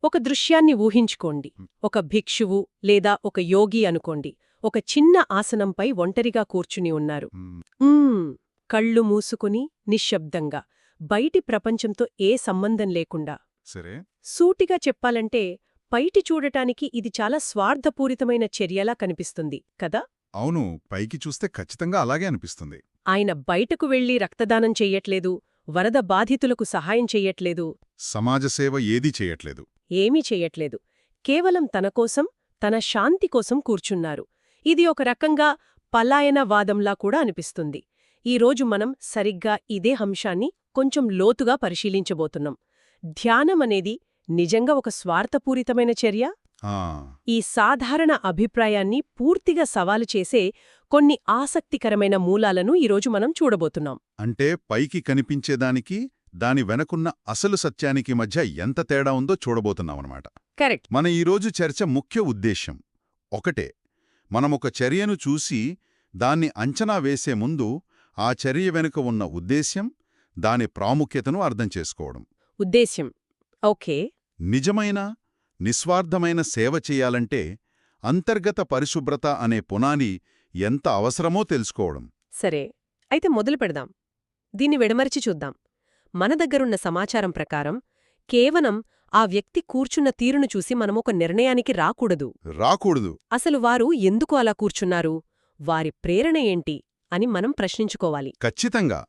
ఒక దృశ్యాన్ని ఊహించుకోండి. ఒక భిక్షువు లేదా ఒక యోగి అనుకోండి. ఒక చిన్న ఆసనంపై ఒంటరిగా కూర్చుని ఉన్నారు. కళ్ళు మూసుకుని నిశ్శబ్దంగా, బయటి ప్రపంచంతో ఏ సంబంధం లేకుండా. సరే. సూటిగా చెప్పాలంటే పైటి చూడటానికి ఇది చాలా స్వార్థపూరితమైన చర్యలా కనిపిస్తుంది కదా. అవును, పైకి చూస్తే ఖచ్చితంగా అలాగే అనిపిస్తుంది. ఆయన బయటకు వెళ్లి రక్తదానం చెయ్యట్లేదు, వరద బాధితులకు సహాయం చెయ్యట్లేదు, సమాజసేవ ఏదీ చేయట్లేదు. ఏమీ చెయ్యట్లేదు. కేవలం తనకోసం, తన శాంతి కోసం కూర్చున్నారు. ఇది ఒక రకంగా పలాయనవాదంలా కూడా అనిపిస్తుంది. ఈరోజు మనం సరిగ్గా ఇదే అంశాన్ని కొంచెం లోతుగా పరిశీలించబోతున్నాం. ధ్యానమనేది నిజంగా ఒక స్వార్థపూరితమైన చర్య? ఆ, ఈ సాధారణ అభిప్రాయాన్ని పూర్తిగా సవాలు చేసే కొన్ని ఆసక్తికరమైన మూలాలను ఈరోజు మనం చూడబోతున్నాం. అంటే పైకి కనిపించేదానికి దాని వెనకున్న అసలు సత్యానికి మధ్య ఎంత తేడా ఉందో చూడబోతున్నామన్నమాట. కరెక్ట్. మన ఈరోజు చర్చ ముఖ్య ఉద్దేశ్యం ఒకటే. మనమొక చర్యను చూసి దాన్ని అంచనా వేసే ముందు ఆ చర్య వెనుక ఉన్న ఉద్దేశ్యం, దాని ప్రాముఖ్యతను అర్థం చేసుకోవడం. ఉద్దేశ్యం ఓకే. నిజమైన, నిస్వార్థమైన సేవ చెయ్యాలంటే అంతర్గత పరిశుభ్రత అనే పునాది ఎంత అవసరమో తెలుసుకోవడం. సరే, అయితే మొదలు పెడదాం. దీన్ని విడమరిచి చూద్దాం. మన దగ్గరున్న సమాచారం ప్రకారం కేవలం ఆ వ్యక్తి కూర్చున్న తీరును చూసి మనమొక నిర్ణయానికి రాకూడదు. అసలు వారు ఎందుకు అలా కూర్చున్నారు, వారి ప్రేరణ ఏంటి అని మనం ప్రశ్నించుకోవాలి. ఖచ్చితంగా.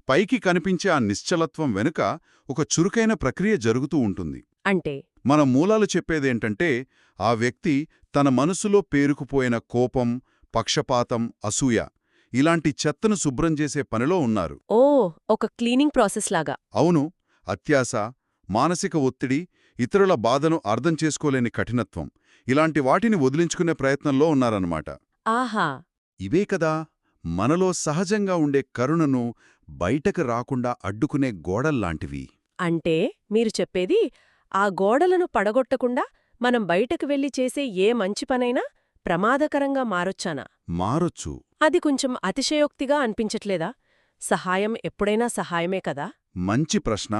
పైకి కనిపించే ఆ నిశ్చలత్వం వెనుక ఒక చురుకైన ప్రక్రియ జరుగుతూ ఉంటుంది. అంటే మన మూలాలు చెప్పేదేంటంటే, ఆ వ్యక్తి తన మనసులో పేరుకుపోయిన కోపం, పక్షపాతం, అసూయ ఇలాంటి చెత్తను శుభ్రం చేసే పనిలో ఉన్నారు. ఓ, ఒక క్లీనింగ్ ప్రాసెస్ లాగా. అవును. అత్యాశ, మానసిక ఒత్తిడి, ఇతరుల బాధను అర్థం చేసుకోలేని కఠినత్వం ఇలాంటి వాటిని వదిలించుకునే ప్రయత్నంలో ఉన్నారన్నమాట. ఆహా. ఇవే కదా మనలో సహజంగా ఉండే కరుణను బయటకు రాకుండా అడ్డుకునే గోడల్లాంటివి. అంటే మీరు చెప్పేది, ఆ గోడలను పడగొట్టకుండా మనం బయటకు వెళ్లి చేసే ఏ మంచి పనైనా ప్రమాదకరంగా మారొచ్చానా? మారొచ్చు. అది కొంచెం అతిశయోక్తిగా అనిపించట్లేదా? సహాయం ఎప్పుడైనా సహాయమే కదా. మంచి ప్రశ్న.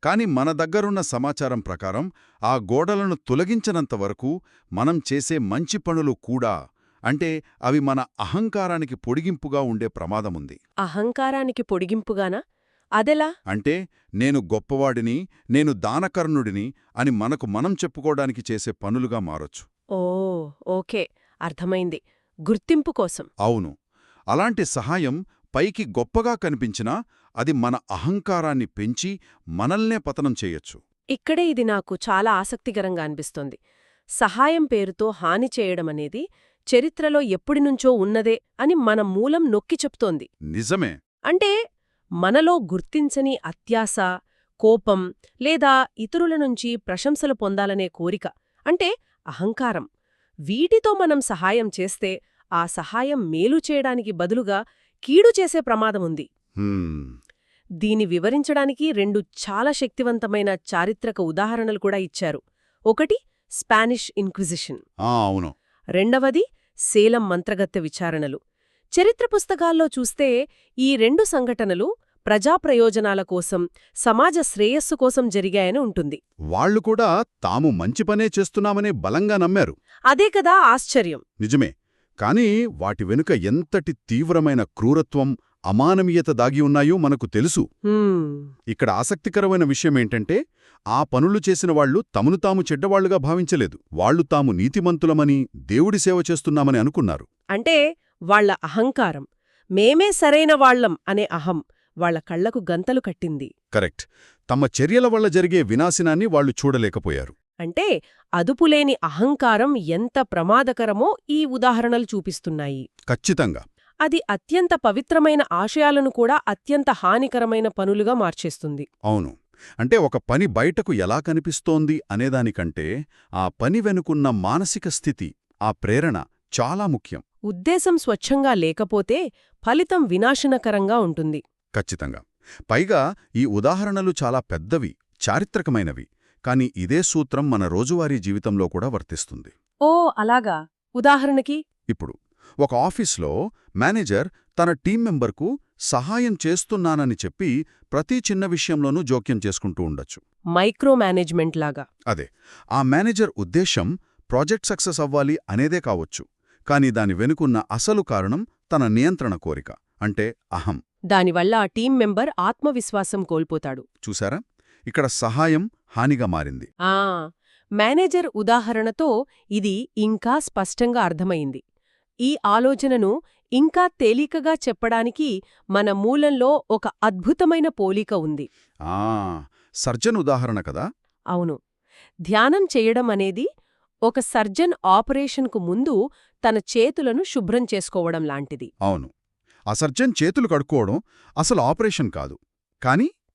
కాని మన దగ్గరున్న సమాచారం ప్రకారం ఆ గోడలను తొలగించనంతవరకు మనం చేసే మంచి పనులు కూడా, అంటే అవి మన అహంకారానికి పొడిగింపుగా ఉండే ప్రమాదముంది. అహంకారానికి పొడిగింపుగానా? అదెలా? అంటే నేను గొప్పవాడిని, నేను దానకర్ణుడిని అని మనకు మనం చెప్పుకోవడానికి చేసే పనులుగా మారొచ్చు. ఓ, ఓకే, అర్థమైంది. గుర్తింపు కోసం. అవును. అలాంటి సహాయం పైకి గొప్పగా కనిపించినా అది మన అహంకారాన్ని పెంచి మనల్నే పతనం చేయొచ్చు. ఇక్కడే ఇది నాకు చాలా ఆసక్తికరంగా అనిపిస్తోంది. సహాయం పేరుతో హాని చేయడమనేది చరిత్రలో ఎప్పుడినుంచో ఉన్నదే అని మన మూలం నొక్కి చెప్తోంది. నిజమే. అంటే మనలో గుర్తించని అత్యాశ, కోపం లేదా ఇతరుల నుంచి ప్రశంసలు పొందాలనే కోరిక, అంటే అహంకారం, వీటితో మనం సహాయం చేస్తే ఆ సహాయం మేలు చేయడానికి బదులుగా కీడు చేసే ప్రమాదముంది. దీని వివరించడానికి 2 చాలా శక్తివంతమైన చారిత్రక ఉదాహరణలు కూడా ఇచ్చారు. ఒకటి స్పానిష్ ఇన్క్విజిషన్. అవును. రెండవది సేలం మంత్రగత్తె విచారణలు. చరిత్ర పుస్తకాల్లో చూస్తే ఈ 2 సంఘటనలు ప్రజాప్రయోజనాల కోసం, సమాజ శ్రేయస్సు కోసం జరిగాయని ఉంటుంది. వాళ్లు కూడా తాము మంచి పనే చేస్తున్నామనే బలంగా నమ్మారు. అదే కదా ఆశ్చర్యం. నిజమే. కాని వాటి వెనుక ఎంతటి తీవ్రమైన క్రూరత్వం, అమానవీయత దాగి ఉన్నాయో మనకు తెలుసు. ఇక్కడ ఆసక్తికరమైన విషయమేంటంటే, ఆ పనులు చేసిన వాళ్లు తమను తాము చెడ్డవాళ్లుగా భావించలేదు. వాళ్లు తాము నీతిమంతులమని, దేవుడి సేవ చేస్తున్నామని అనుకున్నారు. అంటే వాళ్ల అహంకారం, మేమే సరైన వాళ్లం అనే అహం వాళ్ల కళ్లకు గంతలు కట్టింది. కరెక్ట్. తమ చర్యల వల్ల జరిగే వినాశనాన్ని వాళ్లు చూడలేకపోయారు. అంటే అదుపులేని అహంకారం ఎంత ప్రమాదకరమో ఈ ఉదాహరణలు చూపిస్తున్నాయి. ఖచ్చితంగా. అది అత్యంత పవిత్రమైన ఆశయాలను కూడా అత్యంత హానికరమైన పనులుగా మార్చేస్తుంది. అవును. అంటే ఒక పని బయటకు ఎలా కనిపిస్తోంది అనేదానికంటే ఆ పని వెనుకున్న మానసిక స్థితి, ఆ ప్రేరణ చాలా ముఖ్యం. ఉద్దేశం స్వచ్ఛంగా లేకపోతే ఫలితం వినాశనకరంగా ఉంటుంది. ఖచ్చితంగా. పైగా ఈ ఉదాహరణలు చాలా పెద్దవి, చారిత్రకమైనవి. కాని ఇదే సూత్రం మన రోజువారీ జీవితంలో కూడా వర్తిస్తుంది. ఓ, అలాగా. ఉదాహరణకి ఇప్పుడు ఒక ఆఫీస్లో మేనేజర్ తన టీం మెంబర్కు సహాయం చేస్తున్నానని చెప్పి ప్రతి చిన్న విషయంలోనూ జోక్యం చేసుకుంటూ ఉండొచ్చు. మైక్రో మేనేజ్మెంట్ లాగా. అదే, ఆ మేనేజర్ ఉద్దేశం ప్రాజెక్ట్ సక్సెస్ అవ్వాలి అనేదే కావచ్చు, కానీ దాని వెనుకున్న అసలు కారణం తన నియంత్రణ కోరిక, అంటే అహం. దానివల్ల ఆ టీం మెంబర్ ఆత్మవిశ్వాసం కోల్పోతాడు. చూసారా, ఇక్కడ సహాయం హానిగా మారింది. ఆ మేనేజర్ ఉదాహరణతో ఇది ఇంకా స్పష్టంగా అర్థమైంది. ఈ ఆలోచనను ఇంకా తేలికగా చెప్పడానికి మన మూలంలో ఒక అద్భుతమైన పోలిక ఉంది. ఆ సర్జన్ ఉదాహరణ కదా. అవును. ధ్యానం చేయడం అనేది ఒక సర్జన్ ఆపరేషన్కు ముందు తన చేతులను శుభ్రం చేసుకోవడం లాంటిది. అవును, ఆ సర్జన్ చేతులు కడుక్కోవడం అసలు ఆపరేషన్ కాదు,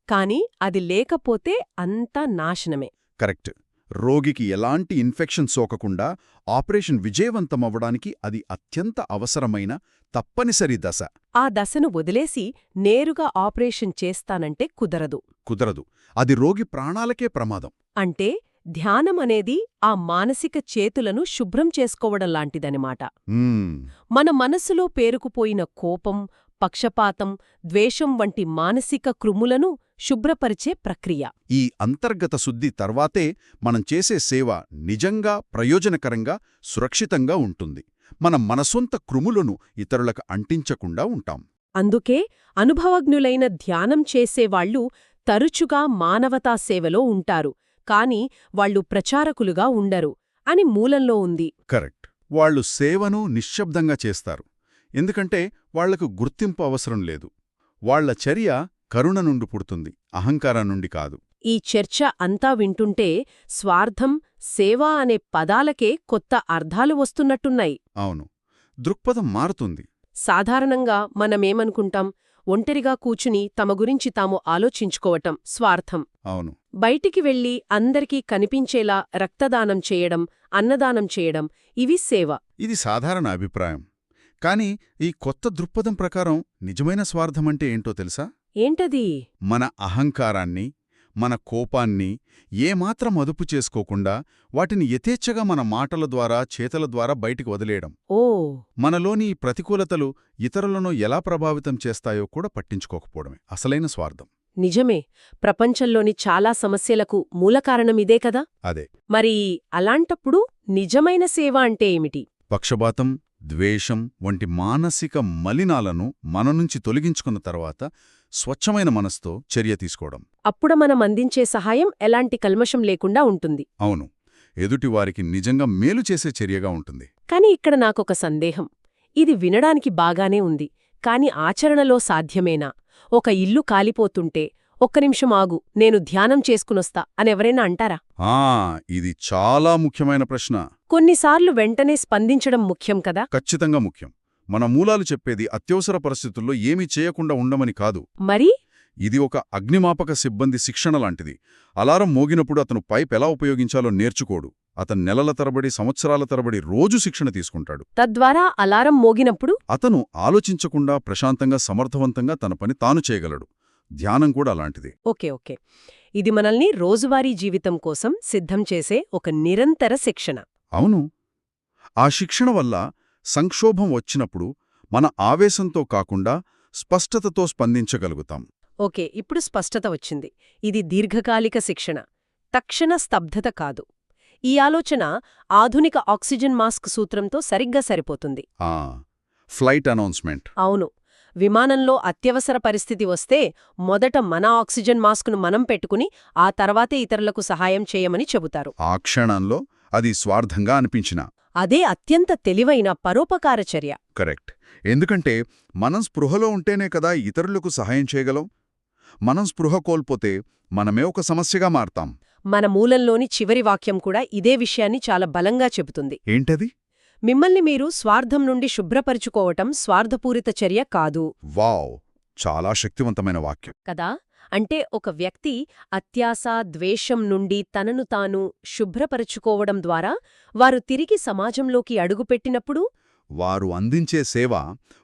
కానీ అది లేకపోతే అంతా నాశనమే. కరెక్ట్. రోగికి ఎలాంటి ఇన్ఫెక్షన్ సోకకుండా ఆపరేషన్ విజయవంతమవ్వడానికి అది అత్యంత అవసరమైన తప్పనిసరి దశ. ఆ దశను వదిలేసి నేరుగా ఆపరేషన్ చేస్తానంటే కుదరదు. అది రోగి ప్రాణాలకే ప్రమాదం. అంటే ధ్యానం అనేది ఆ మానసిక చేతులను శుభ్రం చేసుకోవడం లాంటిదనిమాట. మన మనస్సులో పేరుకుపోయిన కోపం, పక్షపాతం, ద్వేషం వంటి మానసిక క్రుములను శుభ్రపరిచే ప్రక్రియ. ఈ అంతర్గత శుద్ధి తర్వాతే మనం చేసే సేవ నిజంగా ప్రయోజనకరంగా, సురక్షితంగా ఉంటుంది. మనం మన సొంత క్రుములను ఇతరులకు అంటించకుండా ఉంటాం. అందుకే అనుభవజ్ఞులైన ధ్యానం చేసేవాళ్లు తరచుగా మానవతా సేవలో ఉంటారు, కాని వాళ్లు ప్రచారకులుగా ఉండరు అని మూలంలో ఉంది. కరెక్ట్. వాళ్ళు సేవను నిశ్శబ్దంగా చేస్తారు, ఎందుకంటే వాళ్లకు గుర్తింపు అవసరం లేదు. వాళ్ల చర్య కరుణ నుండి పుడుతుంది, అహంకారం నుండి కాదు. ఈ చర్చ అంతా వింటుంటే స్వార్థం, సేవ అనే పదాలకే కొత్త అర్థాలు వస్తున్నట్టున్నాయి. అవును, దృక్పథం మారుతుంది. సాధారణంగా మనమేమనుకుంటాం, ఒంటరిగా కూచుని తమ గురించి తాము ఆలోచించుకోవటం స్వార్థం. అవును, బయటికి వెళ్లి అందరికీ కనిపించేలా రక్తదానం చేయడం, అన్నదానం చేయడం, ఇవి సేవ. ఇది సాధారణ అభిప్రాయం. కాని ఈ కొత్త దృక్పథం ప్రకారం నిజమైన స్వార్థమంటే ఏంటో తెలుసా? ఏంటది? మన అహంకారాన్ని, మన కోపాన్ని ఏమాత్రం అదుపు చేసుకోకుండా వాటిని యథేచ్ఛగా మన మాటల ద్వారా, చేతల ద్వారా బయటికి వదిలేయడం. ఓ, మనలోని ఈ ప్రతికూలతలు ఇతరులను ఎలా ప్రభావితం చేస్తాయో కూడా పట్టించుకోకపోవడమే అసలైన స్వార్థం. నిజమే. ప్రపంచంలోని చాలా సమస్యలకు మూలకారణమిదే కదా. అదే. మరి అలాంటప్పుడు నిజమైన సేవ అంటే ఏమిటి? పక్షపాతం, ద్వేషం వంటి మానసిక మలినాలను మన నుంచి తొలగించుకున్న తర్వాత స్వచ్ఛమైన మనస్తో చర్య తీసుకోవడం. అప్పుడు మనం అందించే సహాయం ఎలాంటి కల్మషం లేకుండా ఉంటుంది. అవును, ఎదుటివారికి నిజంగా మేలు చేసే చర్యగా ఉంటుంది. కాని ఇక్కడ నాకొక సందేహం. ఇది వినడానికి బాగానే ఉంది, కాని ఆచరణలో సాధ్యమేనా? ఒక ఇల్లు కాలిపోతుంటే ఒక్క నిమిషం ఆగు, నేను ధ్యానం చేసుకునొస్తా అనెవరైనా అంటారా? ఇది చాలా ముఖ్యమైన ప్రశ్న. కొన్నిసార్లు వెంటనే స్పందించడం ముఖ్యం కదా. ఖచ్చితంగా ముఖ్యం. మన మూలాలు చెప్పేది అత్యవసర పరిస్థితుల్లో ఏమీ చేయకుండా ఉండమని కాదు. మరి ఇది ఒక అగ్నిమాపక సిబ్బంది శిక్షణ లాంటిది. అలారం మోగినప్పుడు అతను పైప్ ఎలా ఉపయోగించాలో నేర్చుకోడు. అతను నెలల తరబడి, సంవత్సరాల తరబడి రోజు శిక్షణ తీసుకుంటాడు. తద్వారా అలారం మోగినప్పుడు అతను ఆలోచించకుండా ప్రశాంతంగా, సమర్థవంతంగా తన పని తాను చేయగలడు. ధ్యానం కూడా అలాంటిదే. ఓకే. ఇది మనల్ని రోజువారీ జీవితం కోసం సిద్ధం చేసే ఒక నిరంతర శిక్షణ. అవును. ఆ శిక్షణ వల్ల సంక్షోభం వచ్చినప్పుడు మన ఆవేశంతో కాకుండా స్పష్టతతో స్పందించగలుగుతాం. ఓకే, ఇప్పుడు స్పష్టత వచ్చింది. ఇది దీర్ఘకాలిక శిక్షణ, తక్షణ స్తబ్దత కాదు. ఈ ఆలోచన ఆధునిక ఆక్సిజన్ మాస్క్ సూత్రంతో సరిగ్గా సరిపోతుంది. Flight announcement. అవును. విమానంలో అత్యవసర పరిస్థితి వస్తే మొదట మన ఆక్సిజన్ మాస్కును మనం పెట్టుకుని ఆ తర్వాతే ఇతరులకు సహాయం చేయమని చెబుతారు. ఆ క్షణంలో అది స్వార్థంగా అనిపించినా అదే అత్యంత తెలివైన పరోపకార చర్య. కరెక్ట్. ఎందుకంటే మనం స్పృహలో ఉంటేనే కదా ఇతరులకు సహాయం చేయగలం. మనం స్పృహ కోల్పోతే మనమే ఒక సమస్యగా మారతాం. మన మూలంలోని చివరి వాక్యం కూడా ఇదే విషయాన్ని చాలా బలంగా చెబుతుంది. ఏంటది? మిమ్మల్ని మీరు స్వార్థం నుండి శుభ్రపరుచుకోవటం స్వార్థపూరిత చర్య కాదు. వావ్, చాలా శక్తివంతమైన వాక్యం కదా. అంటే ఒక వ్యక్తి అత్యాశ, ద్వేషం నుండి తనను తాను శుభ్రపరుచుకోవడం ద్వారా వారు తిరిగి సమాజంలోకి అడుగుపెట్టినప్పుడు వారు అందించే సేవ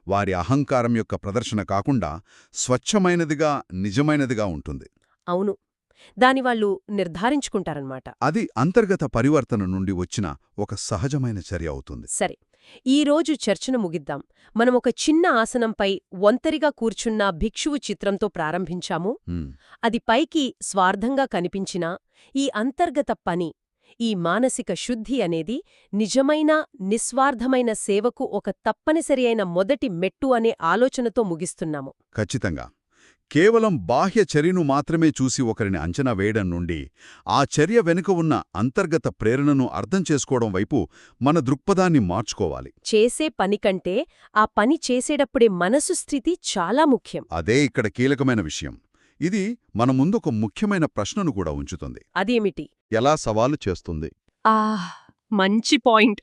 వారి అహంకారం యొక్క ప్రదర్శన కాకుండా స్వచ్ఛమైనదిగా, నిజమైనదిగా ఉంటుంది. అవును, దాని వాళ్ళు నిర్ధారించుకుంటారన్నమాట. అది అంతర్గత పరివర్తన నుండి వచ్చిన ఒక సహజమైన చర్య అవుతుంది. సరే, ఈరోజు చర్చను ముగిద్దాం. మనం ఒక చిన్న ఆసనంపై ఒంటరిగా కూర్చున్న భిక్షువు చిత్రంతో ప్రారంభించాము. హ్మ్. అది పైకి స్వార్థంగా కనిపించినా ఈ అంతర్గత పని, ఈ మానసిక శుద్ధి అనేది నిజమైన, నిస్వార్థమైన సేవకు ఒక తప్పనిసరి అయిన మొదటి మెట్టు అనే ఆలోచనతో ముగిస్తున్నాము. ఖచ్చితంగా. కేవలం బాహ్య చర్యను మాత్రమే చూసి ఒకరిని అంచనా వేయడం నుండి ఆ చర్య వెనుక ఉన్న అంతర్గత ప్రేరణను అర్థం చేసుకోవడం వైపు మన దృక్పథాన్ని మార్చుకోవాలి. చేసే పని కంటే ఆ పని చేసేటప్పుడే మనసు స్థితి చాలా ముఖ్యం. అదే ఇక్కడ కీలకమైన విషయం. ఇది మన ముందొక ముఖ్యమైన ప్రశ్నను కూడా ఉంచుతుంది. అదేమిటి? ఎలా సవాలు చేస్తుంది? మంచి పాయింట్.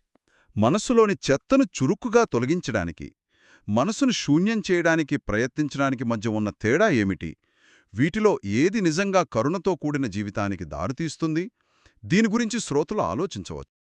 మనస్సులోని చెత్తను చురుకుగా తొలగించడానికి, మనసును శూన్యం చేయడానికి ప్రయత్నించడానికి మధ్య ఉన్న తేడా ఏమిటి? వీటిలో ఏది నిజంగా కరుణతో కూడిన జీవితానికి దారితీస్తుంది? దీని గురించి శ్రోతలు ఆలోచించవచ్చు.